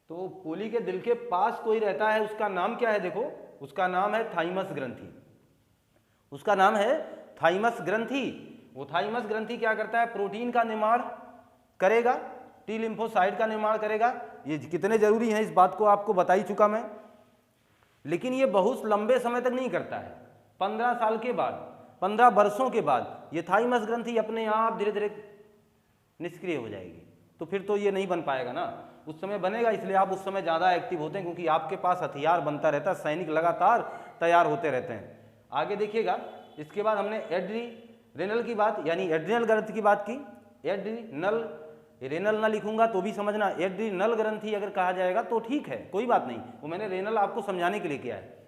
तो पोली के दिल के पास कोई रहता है, उसका नाम क्या है? देखो, उसका नाम है थाइमस ग्रंथि। उसका नाम है थाइमस ग्रंथि। वो थाइमस ग्रंथि क्या करता है, प्रोटीन का निर्माण करेगा, टी लिम्फोसाइट का निर्माण करेगा। ये कितने जरूरी हैं इस बात को आपको बता ही चुका मैं, लेकिन ये बहुत लंबे समय तक नहीं करता है। 15 साल के बाद, 15 वर्षों के बाद ये थाइमस ग्रंथि अपने आप धीरे धीरे निष्क्रिय हो जाएगी। तो फिर तो ये नहीं बन पाएगा ना, उस समय बनेगा, इसलिए आप उस समय ज़्यादा एक्टिव होते हैं क्योंकि आपके पास हथियार बनता रहता है, सैनिक लगातार तैयार होते रहते हैं। आगे देखिएगा, इसके बाद हमने एड्रीनल की बात यानी एड्रिनल ग्रंथि की बात की। एड्रिनल, रेनल ना लिखूंगा तो भी समझना, एड्रिनल ग्रंथि अगर कहा जाएगा तो ठीक है, कोई बात नहीं, वो मैंने रेनल आपको समझाने के लिए किया है।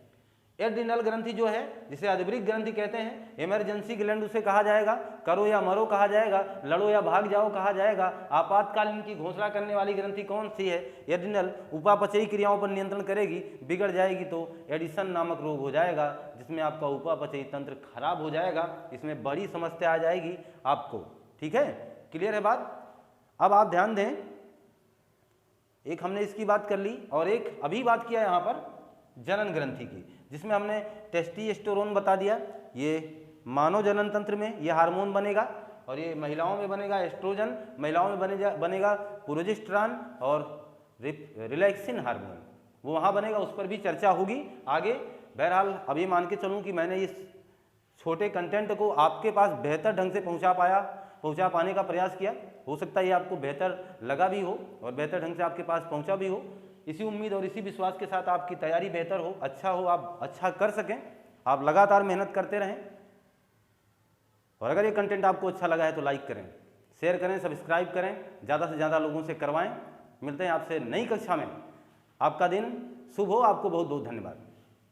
एड्रिनल ग्रंथि जो है, जिसे अधवृक्क ग्रंथि कहते हैं, इमरजेंसी ग्लैंड उसे कहा जाएगा, करो या मरो कहा जाएगा, लड़ो या भाग जाओ कहा जाएगा। आपातकालीन की घोषणा करने वाली ग्रंथि कौन सी है, एड्रिनल। उपापचयी क्रियाओं पर नियंत्रण करेगी, बिगड़ जाएगी तो एडिशन नामक रोग हो जाएगा, जिसमें आपका उपापचयी तंत्र खराब हो जाएगा, इसमें बड़ी समस्या आ जाएगी आपको। ठीक है, क्लियर है बात। अब आप ध्यान दें, एक हमने इसकी बात कर ली और एक अभी बात किया यहाँ पर जनन ग्रंथि की, जिसमें हमने टेस्टोस्टेरोन बता दिया। ये मानव जनन तंत्र में ये हार्मोन बनेगा और ये महिलाओं में बनेगा एस्ट्रोजन, महिलाओं में बनेगा प्रोजेस्टेरॉन और रिलैक्सिन हार्मोन, वो वहाँ बनेगा, उस पर भी चर्चा होगी आगे। बहरहाल अभी मान के चलूँ कि मैंने इस छोटे कंटेंट को आपके पास बेहतर ढंग से पहुँचा पाने का प्रयास किया। हो सकता है ये आपको बेहतर लगा भी हो और बेहतर ढंग से आपके पास पहुँचा भी हो। इसी उम्मीद और इसी विश्वास के साथ आपकी तैयारी बेहतर हो, अच्छा हो, आप अच्छा कर सकें, आप लगातार मेहनत करते रहें। और अगर ये कंटेंट आपको अच्छा लगा है तो लाइक करें, शेयर करें, सब्सक्राइब करें, ज़्यादा से ज़्यादा लोगों से करवाएं। मिलते हैं आपसे नई कक्षा में। आपका दिन शुभ हो, आपको बहुत बहुत धन्यवाद।